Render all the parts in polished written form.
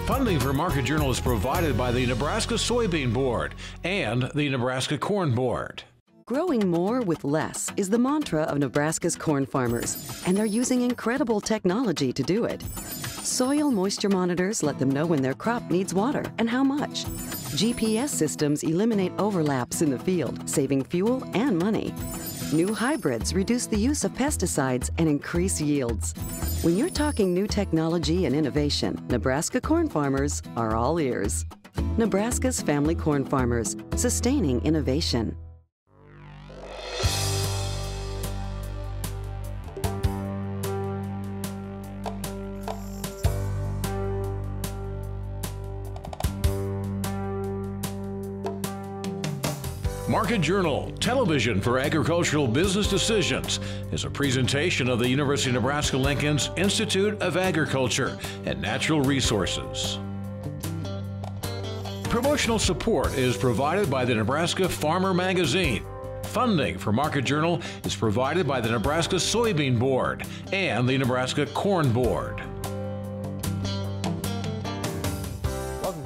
Funding for Market Journal is provided by the Nebraska Soybean Board and the Nebraska Corn Board. Growing more with less is the mantra of Nebraska's corn farmers, and they're using incredible technology to do it. Soil moisture monitors let them know when their crop needs water and how much. GPS systems eliminate overlaps in the field, saving fuel and money. New hybrids reduce the use of pesticides and increase yields. When you're talking new technology and innovation, Nebraska corn farmers are all ears. Nebraska's family corn farmers, sustaining innovation. Market Journal, Television for Agricultural Business Decisions, is a presentation of the University of Nebraska-Lincoln's Institute of Agriculture and Natural Resources. Promotional support is provided by the Nebraska Farmer Magazine. Funding for Market Journal is provided by the Nebraska Soybean Board and the Nebraska Corn Board.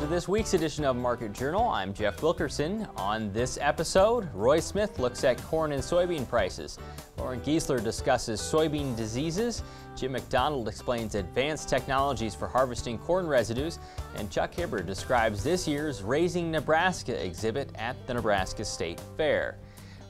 This week's edition of Market Journal, I'm Jeff Wilkerson. On this episode, Roy Smith looks at corn and soybean prices. Loren Giesler discusses soybean diseases. Jim MacDonald explains advanced technologies for harvesting corn residues. And Chuck Hibberd describes this year's Raising Nebraska exhibit at the Nebraska State Fair.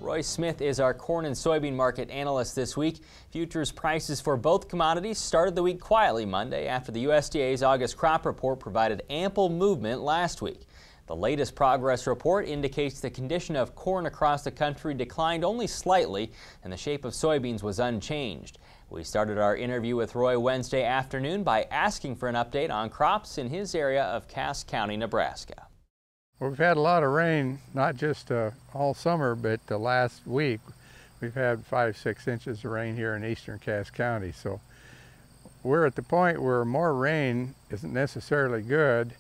Roy Smith is our corn and soybean market analyst this week. Futures prices for both commodities started the week quietly Monday after the USDA's August crop report provided ample movement last week. The latest progress report indicates the condition of corn across the country declined only slightly and the shape of soybeans was unchanged. We started our interview with Roy Wednesday afternoon by asking for an update on crops in his area of Cass County, Nebraska. We've had a lot of rain, not just all summer, but the last week. We've had 5-6 inches of rain here in eastern Cass County. So we're at the point where more rain isn't necessarily good,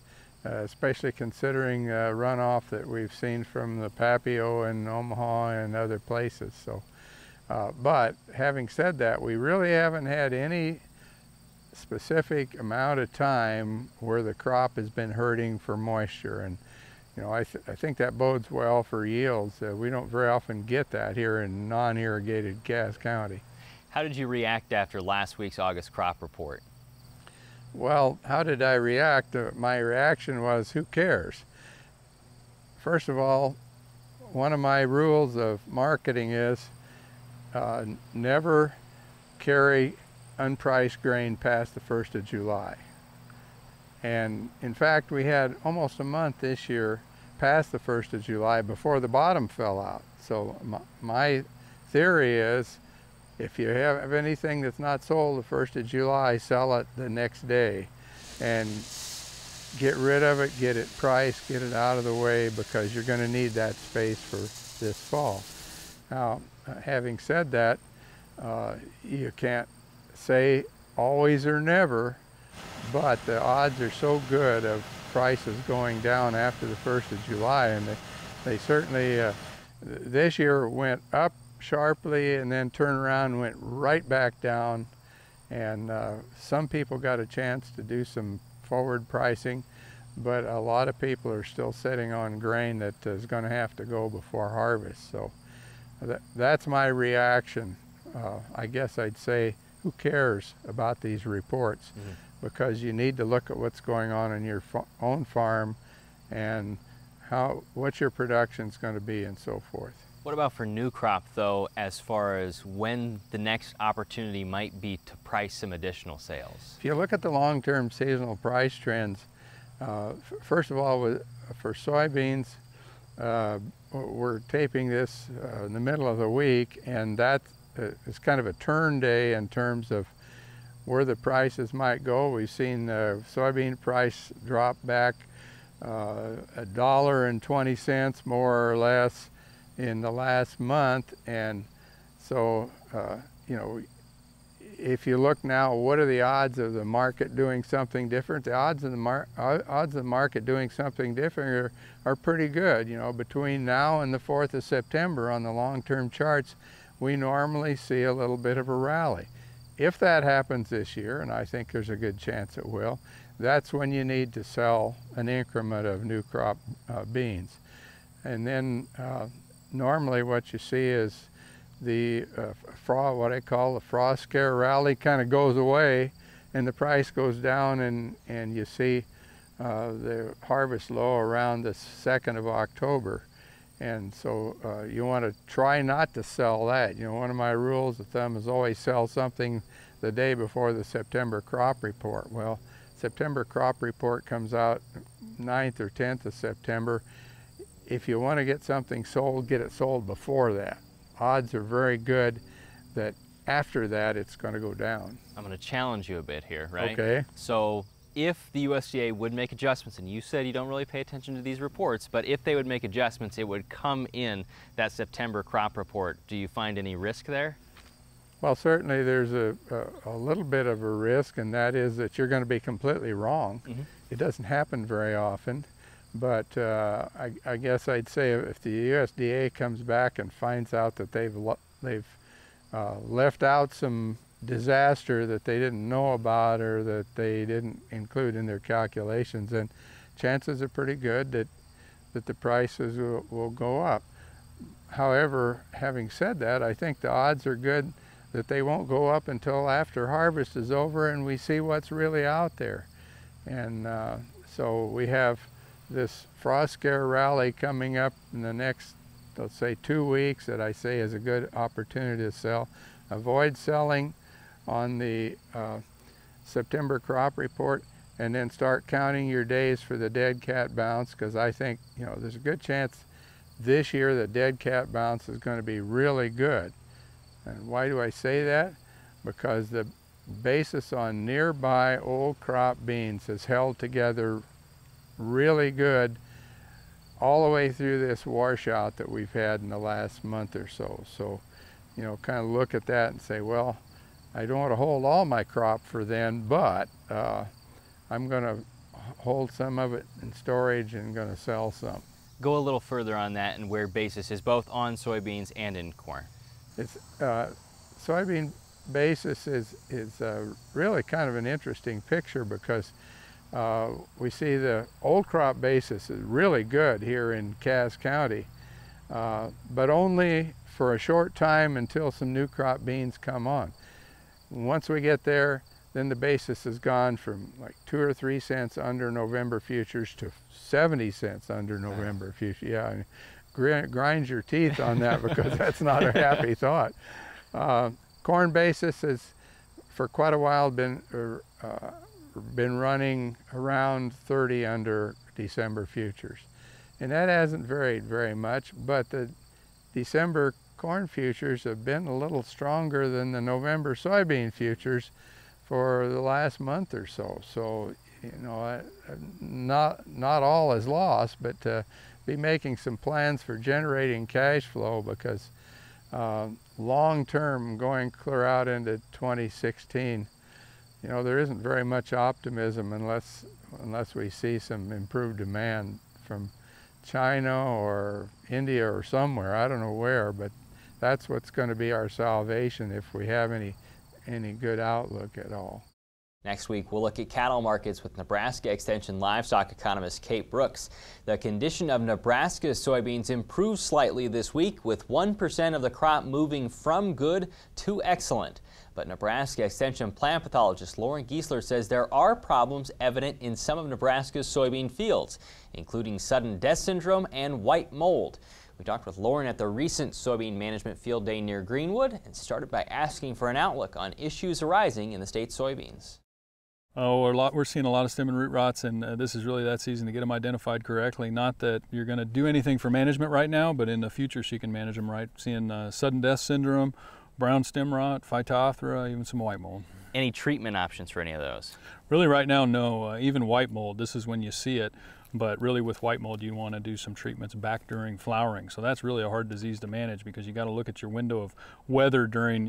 especially considering runoff that we've seen from the Papio and Omaha and other places. So, but having said that, we really haven't had any specific amount of time where the crop has been hurting for moisture. And you know, I think that bodes well for yields. We don't very often get that here in non-irrigated Cass County. How did you react after last week's August crop report? Well, how did I react? My reaction was, who cares? First of all, one of my rules of marketing is never carry unpriced grain past the 1st of July. And in fact, we had almost a month this year past the 1st of July before the bottom fell out. So my theory is, if you have anything that's not sold the 1st of July, sell it the next day and get rid of it, get it priced, get it out of the way, because you're going to need that space for this fall. Now, having said that, you can't say always or never, but the odds are so good of prices going down after the 1st of July, and they certainly, this year went up sharply and then turned around and went right back down. And some people got a chance to do some forward pricing, but a lot of people are still sitting on grain that is going to have to go before harvest. So that's my reaction. I guess I'd say, who cares about these reports? Mm-hmm. Because you need to look at what's going on in your own farm and what your production's going to be and so forth. What about for new crop, though, as far as when the next opportunity might be to price some additional sales? If you look at the long-term seasonal price trends, first of all, for soybeans, we're taping this in the middle of the week, and that is kind of a turn day in terms of where the prices might go. We've seen the soybean price drop back $1.20 more or less in the last month, and so you know, if you look now, what are the odds of the market doing something different? The odds of the market doing something different are pretty good. You know, between now and the 4th of September on the long-term charts, we normally see a little bit of a rally. If that happens this year, and I think there's a good chance it will, that's when you need to sell an increment of new crop beans. And then normally what you see is the what I call the frost scare rally kind of goes away, and the price goes down, and you see the harvest low around the 2nd of October. And so you want to try not to sell that. You know, one of my rules of thumb is always sell something the day before the September crop report. Well, September crop report comes out 9th or 10th of September. If you want to get something sold, get it sold before that. Odds are very good that after that it's going to go down. I'm going to challenge you a bit here, right? Okay. So if the USDA would make adjustments, and you said you don't really pay attention to these reports, but if they would make adjustments, it would come in that September crop report. Do you find any risk there? Well, certainly there's a little bit of a risk, and that is that you're going to be completely wrong. Mm-hmm. It doesn't happen very often, but I guess I'd say if the USDA comes back and finds out that they've left out some disaster that they didn't know about or that they didn't include in their calculations, then chances are pretty good that the prices will go up. However, having said that, I think the odds are good that they won't go up until after harvest is over and we see what's really out there. And so we have this frost scare rally coming up in the next, let's say, 2 weeks that I say is a good opportunity to sell. Avoid selling on the September crop report, and then start counting your days for the dead cat bounce, because I think, you know, there's a good chance this year the dead cat bounce is going to be really good. And why do I say that? Because the basis on nearby old crop beans has held together really good all the way through this washout that we've had in the last month or so. So, you know, kind of look at that and say, well, I don't want to hold all my crop for then, but I'm going to hold some of it in storage and going to sell some. Go a little further on that and where basis is both on soybeans and in corn. It's soybean basis is really kind of an interesting picture, because we see the old crop basis is really good here in Cass County, but only for a short time until some new crop beans come on. Once we get there, then the basis has gone from like 2 or 3 cents under November futures to 70 cents under November futures. Yeah, and grind your teeth on that, because that's not a happy thought. Corn basis has for quite a while been running around 30 under December futures, and that hasn't varied very much, but the December corn futures have been a little stronger than the November soybean futures for the last month or so. So, you know, not all is lost, but be making some plans for generating cash flow, because long term, going clear out into 2016, you know, there isn't very much optimism unless we see some improved demand from China or India or somewhere. I don't know where, but that's what's going to be our salvation if we have any good outlook at all. Next week, we'll look at cattle markets with Nebraska Extension livestock economist Kate Brooks. The condition of Nebraska's soybeans improved slightly this week, with 1% of the crop moving from good to excellent. But Nebraska Extension plant pathologist Loren Giesler says there are problems evident in some of Nebraska's soybean fields, including sudden death syndrome and white mold. We talked with Loren at the recent soybean management field day near Greenwood and started by asking for an outlook on issues arising in the state's soybeans. We're seeing a lot of stem and root rots, and this is really that season to get them identified correctly. Not that you're going to do anything for management right now, but in the future so you can manage them right. Seeing sudden death syndrome, brown stem rot, phytophthora, even some white mold. Any treatment options for any of those? Really right now, no. Even white mold, this is when you see it. But really with white mold, you want to do some treatments back during flowering. So that's really a hard disease to manage, because you got to look at your window of weather during,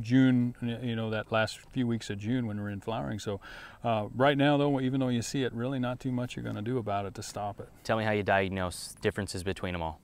June, that last few weeks of June when we're in flowering. So right now, though, even though you see it, really not too much you're going to do about it to stop it. Tell me how you diagnose differences between them all.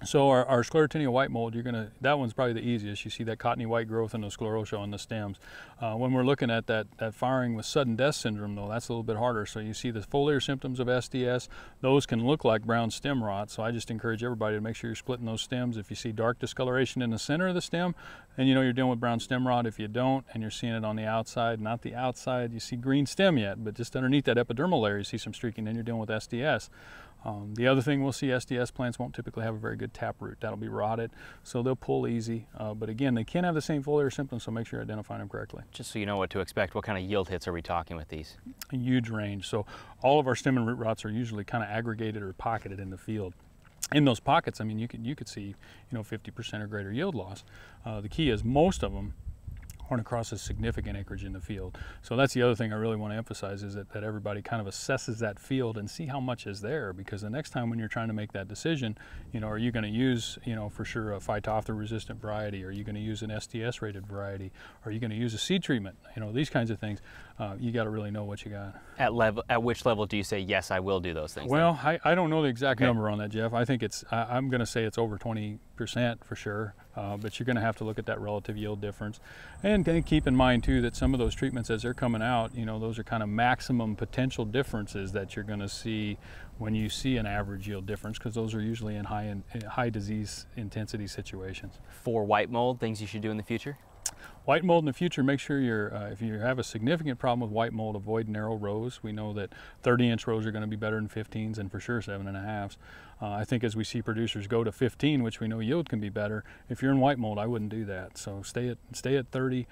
So our sclerotinia white mold, that one's probably the easiest. You see that cottony white growth and the sclerotia on the stems. When we're looking at that flowering with sudden death syndrome, though, that's a little bit harder. So you see the foliar symptoms of SDS, those can look like brown stem rot. So I just encourage everybody to make sure you're splitting those stems. If you see dark discoloration in the center of the stem, then you know you're dealing with brown stem rot. If you don't, and you're seeing it on the outside, not the outside, you see green stem yet, but just underneath that epidermal layer, you see some streaking, then you're dealing with SDS. The other thing we'll see, SDS plants won't typically have a very good taproot. That'll be rotted, so they'll pull easy. But again, they can have the same foliar symptoms, so make sure you're identifying them correctly. Just so you know what to expect, what kind of yield hits are we talking with these? A huge range. So all of our stem and root rots are usually kind of aggregated or pocketed in the field. In those pockets, I mean, you could see 50% or greater yield loss. The key is most of them aren't across a significant acreage in the field. So that's the other thing I really want to emphasize, is that everybody kind of assesses that field and see how much is there, because the next time when you're trying to make that decision, are you going to use, for sure, a phytophthora resistant variety? Are you going to use an SDS rated variety? Are you going to use a seed treatment? These kinds of things. You got to really know what you got. At which level do you say, yes, I will do those things? Well, I don't know the exact number on that, Jeff. I think I'm going to say it's over 20% for sure, but you're going to have to look at that relative yield difference. And keep in mind too that some of those treatments, as they're coming out, those are kind of maximum potential differences that you're going to see when you see an average yield difference, because those are usually in high disease intensity situations. For white mold, things you should do in the future? White mold in the future, make sure if you have a significant problem with white mold, avoid narrow rows. We know that 30-inch rows are going to be better than 15s, and for sure 7.5s. I think as we see producers go to 15, which we know yield can be better, if you're in white mold, I wouldn't do that. So stay at 30,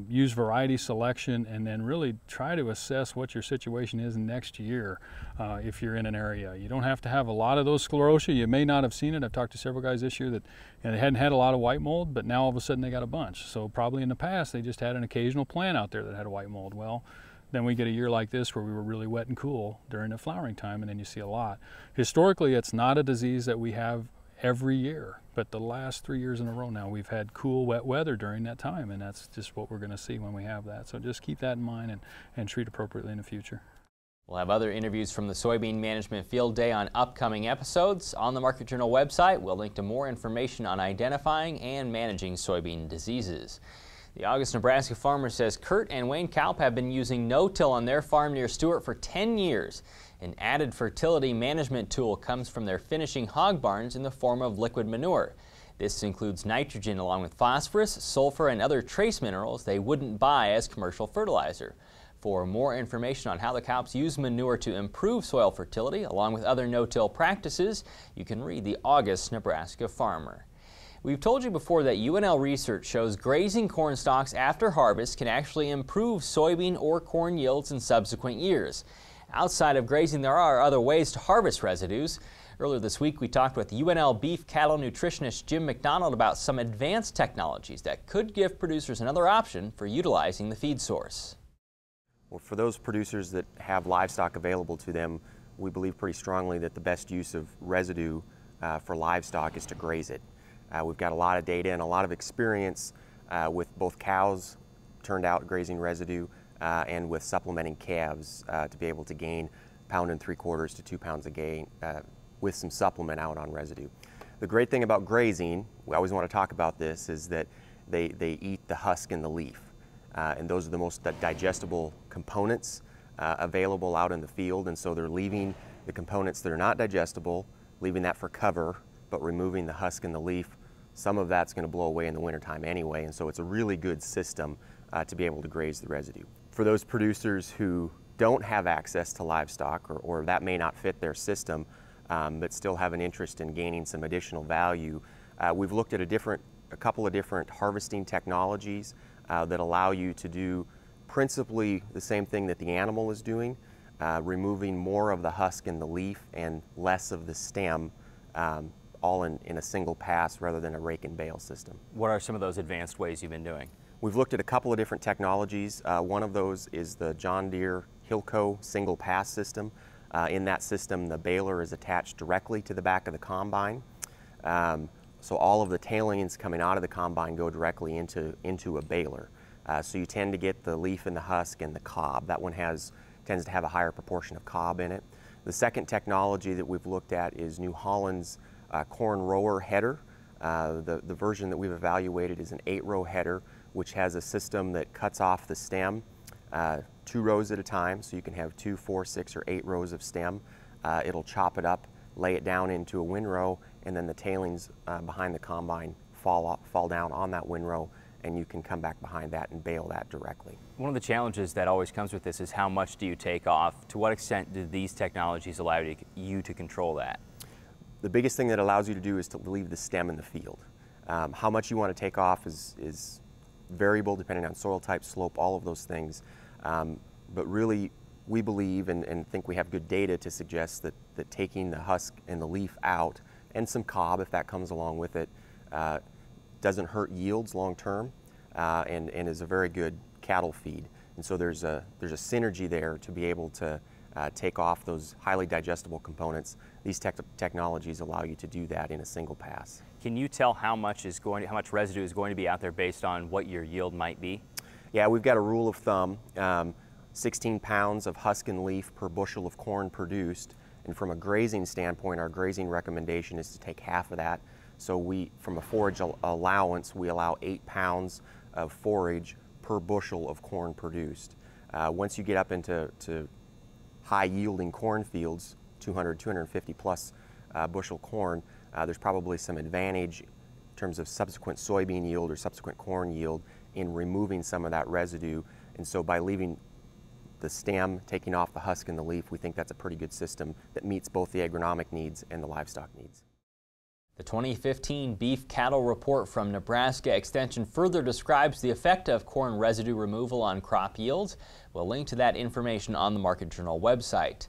use variety selection, and then really try to assess what your situation is next year if you're in an area. You don't have to have a lot of those sclerotia. You may not have seen it. I've talked to several guys this year that they hadn't had a lot of white mold, but now all of a sudden they got a bunch. So probably in the past they just had an occasional plant out there that had a white mold. Well, then we get a year like this where we were really wet and cool during the flowering time, and then you see a lot. Historically, it's not a disease that we have every year, but the last 3 years in a row now we've had cool, wet weather during that time, and that's just what we're going to see when we have that. So just keep that in mind and treat appropriately in the future. We'll have other interviews from the Soybean Management Field Day on upcoming episodes. On the Market Journal website, we'll link to more information on identifying and managing soybean diseases. The August Nebraska farmer says Kurt and Wayne Kalp have been using no-till on their farm near Stewart for 10 years. An added fertility management tool comes from their finishing hog barns in the form of liquid manure. This includes nitrogen along with phosphorus, sulfur, and other trace minerals they wouldn't buy as commercial fertilizer. For more information on how the Kalps use manure to improve soil fertility, along with other no-till practices, you can read the August Nebraska Farmer. We've told you before that UNL research shows grazing corn stalks after harvest can actually improve soybean or corn yields in subsequent years. Outside of grazing, there are other ways to harvest residues. Earlier this week, we talked with UNL beef cattle nutritionist Jim MacDonald about some advanced technologies that could give producers another option for utilizing the feed source. Well, for those producers that have livestock available to them, we believe pretty strongly that the best use of residue for livestock is to graze it. We've got a lot of data and a lot of experience with both cows turned out grazing residue and with supplementing calves to be able to gain 1 3/4 pounds to 2 pounds a gain with some supplement out on residue. The great thing about grazing, we always want to talk about this, is that they eat the husk and the leaf. And those are the most digestible components available out in the field, and so they're leaving the components that are not digestible, leaving that for cover, but removing the husk and the leaf. Some of that's going to blow away in the wintertime anyway, and so it's a really good system to be able to graze the residue. For those producers who don't have access to livestock, or that may not fit their system, but still have an interest in gaining some additional value, we've looked at a couple of different harvesting technologies that allow you to do principally the same thing that the animal is doing, removing more of the husk and the leaf and less of the stem, all in a single pass rather than a rake and bale system. What are some of those advanced ways you've been doing? We've looked at a couple of different technologies. One of those is the John Deere Hilco single pass system. In that system, the baler is attached directly to the back of the combine. So all of the tailings coming out of the combine go directly into a baler. So you tend to get the leaf and the husk and the cob. That one tends to have a higher proportion of cob in it. The second technology that we've looked at is New Holland's corn rower header. The version that we've evaluated is an 8-row header, which has a system that cuts off the stem 2 rows at a time, so you can have 2, 4, 6, or 8 rows of stem. It'll chop it up, lay it down into a windrow, and then the tailings behind the combine fall down on that windrow, and you can come back behind that and bale that directly. One of the challenges that always comes with this is how much do you take off? To what extent do these technologies allow you to control that? The biggest thing that allows you to do is to leave the stem in the field. How much you want to take off is variable depending on soil type, slope, all of those things. But really, we believe and think we have good data to suggest that taking the husk and the leaf out, and some cob if that comes along with it, doesn't hurt yields long term, and is a very good cattle feed. And so there's a synergy there to be able to take off those highly digestible components. These technologies allow you to do that in a single pass. Can you tell how much residue is going to be out there based on what your yield might be? Yeah, we've got a rule of thumb, 16 pounds of husk and leaf per bushel of corn produced. And from a grazing standpoint, our grazing recommendation is to take half of that. So from a forage allowance, we allow 8 pounds of forage per bushel of corn produced. Once you get up into high yielding corn fields, 200, 250 plus bushel corn, there's probably some advantage in terms of subsequent soybean yield or subsequent corn yield in removing some of that residue. And so by leaving the stem, taking off the husk and the leaf, we think that's a pretty good system that meets both the agronomic needs and the livestock needs. The 2015 Beef Cattle Report from Nebraska Extension further describes the effect of corn residue removal on crop yields. We'll link to that information on the Market Journal website.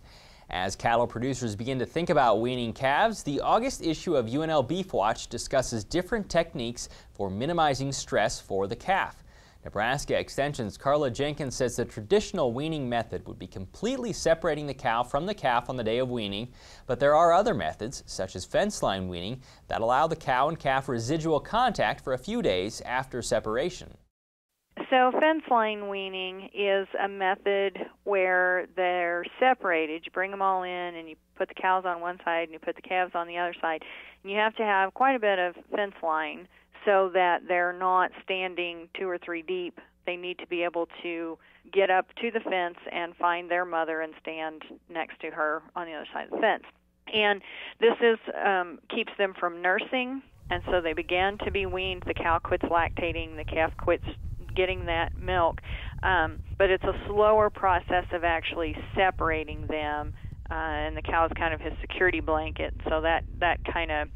As cattle producers begin to think about weaning calves, the August issue of UNL Beef Watch discusses different techniques for minimizing stress for the calf. Nebraska Extension's Karla Jenkins says the traditional weaning method would be completely separating the cow from the calf on the day of weaning, but there are other methods, such as fence line weaning, that allow the cow and calf residual contact for a few days after separation. So fence line weaning is a method where they're separated. You bring them all in and you put the cows on one side and you put the calves on the other side. And you have to have quite a bit of fence line so that they're not standing 2 or 3 deep. They need to be able to get up to the fence and find their mother and stand next to her on the other side of the fence. And this keeps them from nursing, and so they begin to be weaned. The cow quits lactating, the calf quits getting that milk, but it's a slower process of actually separating them, and the cow is kind of his security blanket, so that kind of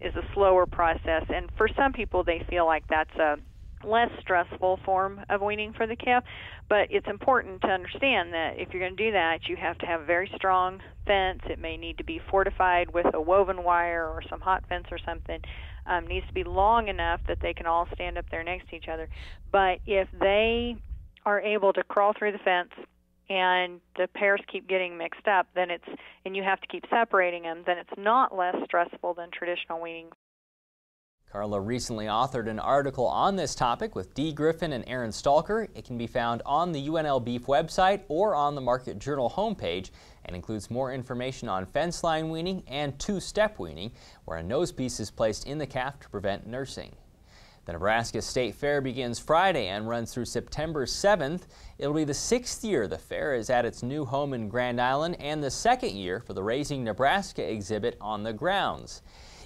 is a slower process. And for some people, they feel like that's a less stressful form of weaning for the calf, but it's important to understand that if you're going to do that, you have to have a very strong fence. It may need to be fortified with a woven wire or some hot fence or something. Needs to be long enough that they can all stand up there next to each other. But if they are able to crawl through the fence and the pairs keep getting mixed up, and you have to keep separating them, then it's not less stressful than traditional weaning. Karla recently authored an article on this topic with Dee Griffin and Aaron Stalker. It can be found on the UNL Beef website or on the Market Journal homepage, and includes more information on fence line weaning and two-step weaning, where a nose piece is placed in the calf to prevent nursing. The Nebraska State Fair begins Friday and runs through September 7th. It'll be the 6th year the fair is at its new home in Grand Island, and the 2nd year for the Raising Nebraska exhibit on the grounds.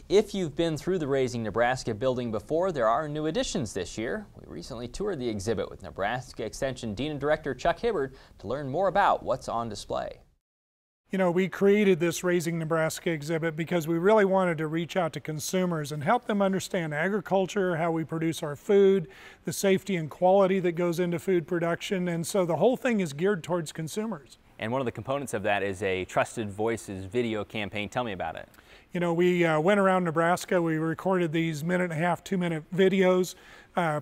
If you've been through the Raising Nebraska building before, there are new additions this year. We recently toured the exhibit with Nebraska Extension Dean and Director Chuck Hibberd to learn more about what's on display. You know, we created this Raising Nebraska exhibit because we really wanted to reach out to consumers and help them understand agriculture, how we produce our food, the safety and quality that goes into food production, and so the whole thing is geared towards consumers. And one of the components of that is a Trusted Voices video campaign. Tell me about it. You know, we went around Nebraska, we recorded these 1.5 to 2-minute videos,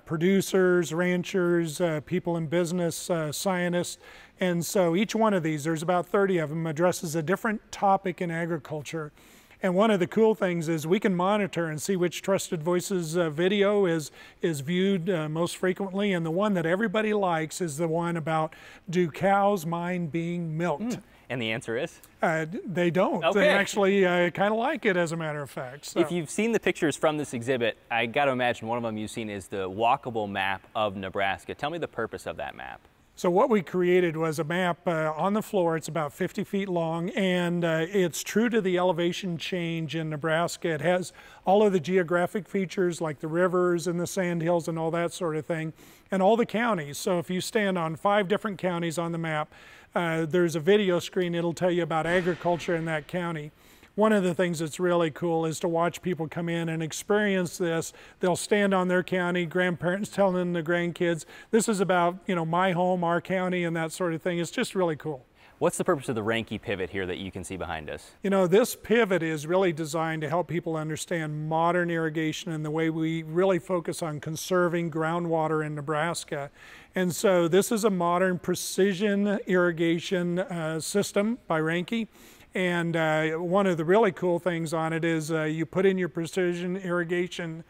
producers, ranchers, people in business, scientists, and so each one of these, there's about 30 of them, addresses a different topic in agriculture. And one of the cool things is we can monitor and see which Trusted Voices video is viewed most frequently, and the one that everybody likes is the one about, do cows mind being milked? And the answer is? They don't. Okay. They actually kind of like it, as a matter of fact. So. If you've seen the pictures from this exhibit, I got to imagine one of them you've seen is the walkable map of Nebraska. Tell me the purpose of that map. So what we created was a map on the floor. It's about 50 feet long, and it's true to the elevation change in Nebraska. It has all of the geographic features like the rivers and the sandhills and all that sort of thing, and all the counties. So if you stand on 5 different counties on the map, there's a video screen. It'll tell you about agriculture in that county. One of the things that's really cool is to watch people come in and experience this. They'll stand on their county, grandparents telling the grandkids, this is about, you know, my home, our county, and that sort of thing. It's just really cool. What's the purpose of the Reinke pivot here that you can see behind us? You know, this pivot is really designed to help people understand modern irrigation and the way we really focus on conserving groundwater in Nebraska. And so this is a modern precision irrigation system by Reinke. And one of the really cool things on it is you put in your precision irrigation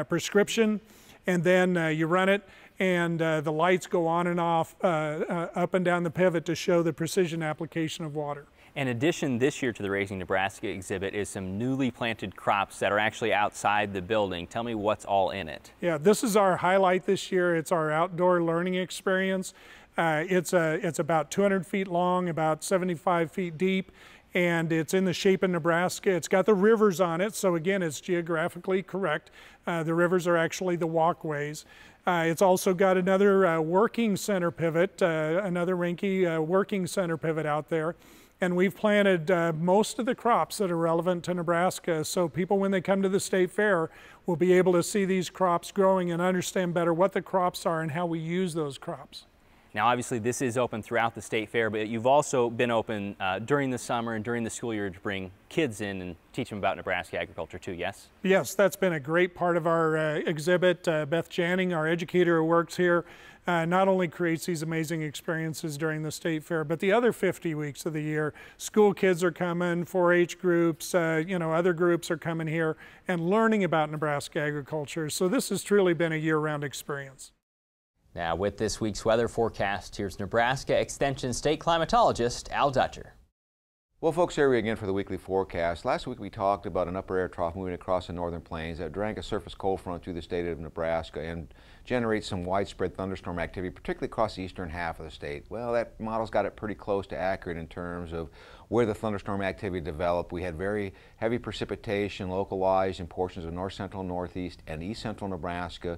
prescription, and then you run it, and the lights go on and off up and down the pivot to show the precision application of water. In addition, this year to the Raising Nebraska exhibit is some newly planted crops that are actually outside the building. Tell me what's all in it. Yeah, this is our highlight this year. It's our outdoor learning experience. It's about 200 feet long, about 75 feet deep, and it's in the shape of Nebraska. It's got the rivers on it, so again, it's geographically correct. The rivers are actually the walkways. It's also got another working center pivot, another Reinke working center pivot out there. And we've planted most of the crops that are relevant to Nebraska, so people, when they come to the State Fair, will be able to see these crops growing and understand better what the crops are and how we use those crops. Now, obviously, this is open throughout the State Fair, but you've also been open during the summer and during the school year to bring kids in and teach them about Nebraska agriculture too, yes? Yes, that's been a great part of our exhibit. Beth Janning, our educator who works here, not only creates these amazing experiences during the State Fair, but the other 50 weeks of the year, school kids are coming, 4-H groups, you know, other groups are coming here and learning about Nebraska agriculture. So this has truly been a year-round experience. Now, with this week's weather forecast, here's Nebraska Extension State Climatologist Al Dutcher. Well, folks, here we again for the weekly forecast. Last week we talked about an upper air trough moving across the northern plains that drank a surface cold front through the state of Nebraska and generates some widespread thunderstorm activity, particularly across the eastern half of the state. Well, that model's got it pretty close to accurate in terms of where the thunderstorm activity developed. We had very heavy precipitation localized in portions of north central, northeast, and east central Nebraska.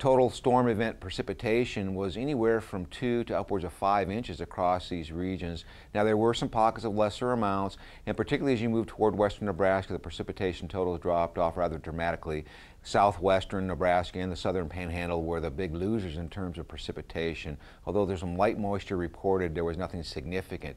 Total storm event precipitation was anywhere from 2 to upwards of 5 inches across these regions. Now, there were some pockets of lesser amounts, and particularly as you move toward western Nebraska, the precipitation totals dropped off rather dramatically. Southwestern Nebraska and the southern panhandle were the big losers in terms of precipitation. Although there's some light moisture reported, there was nothing significant.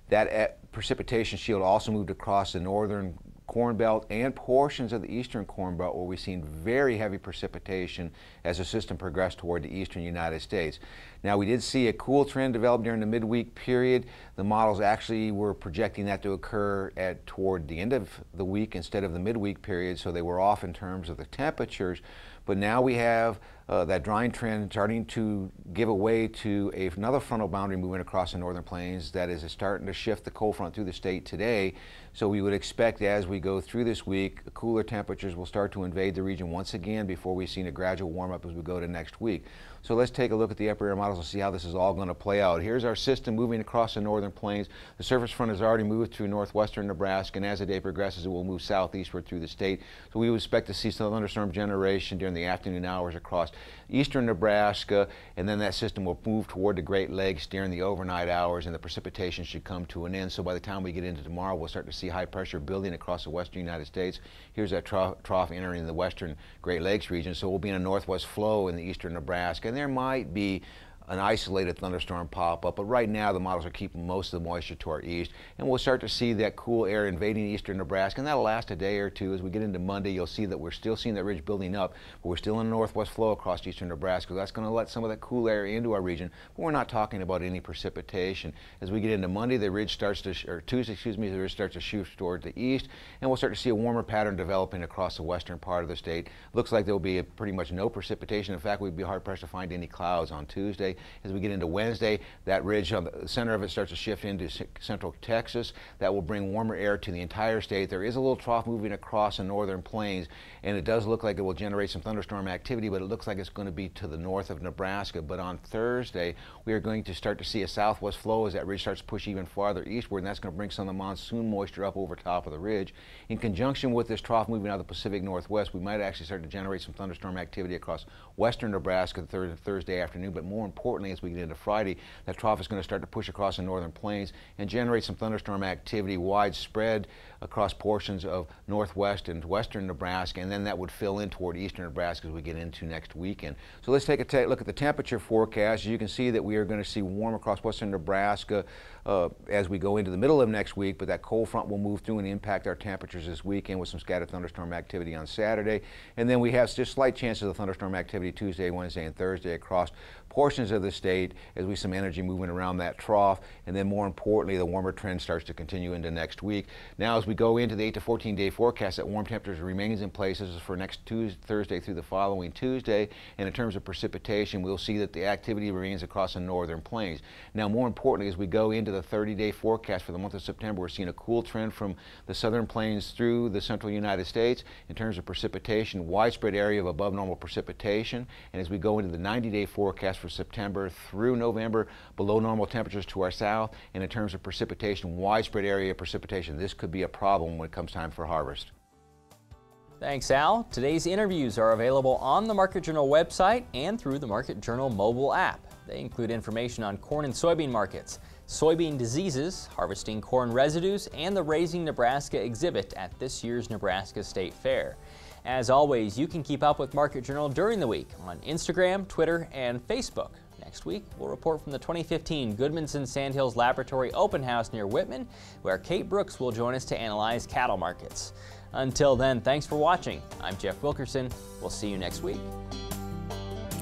That precipitation shield also moved across the northern Corn Belt and portions of the eastern Corn Belt, where we've seen very heavy precipitation as the system progressed toward the eastern United States. Now, we did see a cool trend develop during the midweek period. The models actually were projecting that to occur toward the end of the week instead of the midweek period, so they were off in terms of the temperatures. But now we have that drying trend starting to give way to another frontal boundary moving across the northern plains that is starting to shift the cold front through the state today. So we would expect as we go through this week, cooler temperatures will start to invade the region once again before we see a gradual warm up as we go to next week. So let's take a look at the upper air models and see how this is all going to play out. Here's our system moving across the northern plains. The surface front has already moved through northwestern Nebraska, and as the day progresses, it will move southeastward through the state. So we would expect to see some thunderstorm generation during the afternoon hours across eastern Nebraska, and then that system will move toward the Great Lakes during the overnight hours, and the precipitation should come to an end. So by the time we get into tomorrow, we'll start to see high pressure building across the western United States. Here's that trough entering the western Great Lakes region, so we'll be in a northwest flow in the eastern Nebraska, and there might be an isolated thunderstorm pop up, but right now the models are keeping most of the moisture to our east, and we'll start to see that cool air invading eastern Nebraska, and that'll last a day or two. As we get into Monday, you'll see that we're still seeing that ridge building up, but we're still in a northwest flow across eastern Nebraska. That's going to let some of that cool air into our region, but we're not talking about any precipitation. As we get into Monday, the ridge starts to, or Tuesday, excuse me, the ridge starts to shift toward the east, and we'll start to see a warmer pattern developing across the western part of the state. Looks like there'll be pretty much no precipitation. In fact, we'd be hard pressed to find any clouds on Tuesday. Thursday. As we get into Wednesday, that ridge on the center of it starts to shift into central Texas. That will bring warmer air to the entire state. There is a little trough moving across the northern plains, and it does look like it will generate some thunderstorm activity, but it looks like it's going to be to the north of Nebraska. But on Thursday, we are going to start to see a southwest flow as that ridge starts to push even farther eastward, and that's going to bring some of the monsoon moisture up over top of the ridge. In conjunction with this trough moving out of the Pacific Northwest, we might actually start to generate some thunderstorm activity across western Nebraska Thursday afternoon, but more importantly, as we get into Friday, that trough is going to start to push across the northern plains and generate some thunderstorm activity widespread across portions of northwest and western Nebraska, and then that would fill in toward eastern Nebraska as we get into next weekend. So let's take a look at the temperature forecast. You can see that we are going to see warm across western Nebraska as we go into the middle of next week, but that cold front will move through and impact our temperatures this weekend with some scattered thunderstorm activity on Saturday. And then we have just slight chances of thunderstorm activity Tuesday, Wednesday, and Thursday across portions of the state as we see some energy moving around that trough. And then more importantly, the warmer trend starts to continue into next week. Now as we go into the 8 to 14 day forecast, that warm temperatures remains in place. This is for next Thursday through the following Tuesday. And in terms of precipitation, we'll see that the activity remains across the northern plains. Now more importantly, as we go into the 30-day forecast for the month of September, we're seeing a cool trend from the southern plains through the central United States. In terms of precipitation, widespread area of above normal precipitation. And as we go into the 90-day forecast for September through November, below normal temperatures to our south. And in terms of precipitation, widespread area of precipitation. This could be a problem when it comes time for harvest. Thanks, Al. Today's interviews are available on the Market Journal website and through the Market Journal mobile app. They include information on corn and soybean markets, soybean diseases, harvesting corn residues, and the Raising Nebraska exhibit at this year's Nebraska State Fair. As always, you can keep up with Market Journal during the week on Instagram, Twitter, and Facebook. Next week, we'll report from the 2015 Goodmanson Sandhills Laboratory Open House near Whitman, where Kate Brooks will join us to analyze cattle markets. Until then, thanks for watching. I'm Jeff Wilkerson. We'll see you next week.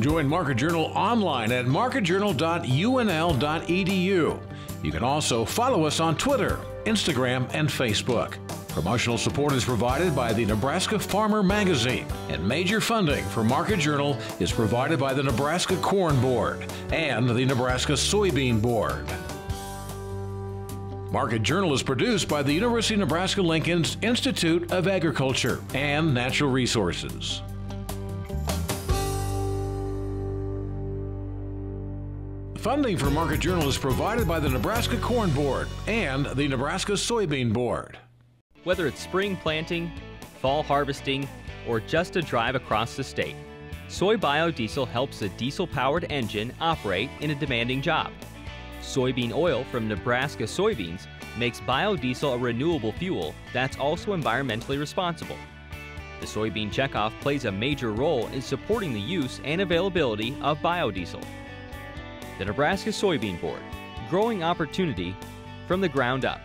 Join Market Journal online at marketjournal.unl.edu. You can also follow us on Twitter, Instagram, and Facebook. Promotional support is provided by the Nebraska Farmer Magazine, and major funding for Market Journal is provided by the Nebraska Corn Board and the Nebraska Soybean Board. Market Journal is produced by the University of Nebraska-Lincoln's Institute of Agriculture and Natural Resources. Funding for Market Journal is provided by the Nebraska Corn Board and the Nebraska Soybean Board. Whether it's spring planting, fall harvesting, or just a drive across the state, soy biodiesel helps a diesel-powered engine operate in a demanding job. Soybean oil from Nebraska soybeans makes biodiesel a renewable fuel that's also environmentally responsible. The soybean checkoff plays a major role in supporting the use and availability of biodiesel. The Nebraska Soybean Board, growing opportunity from the ground up.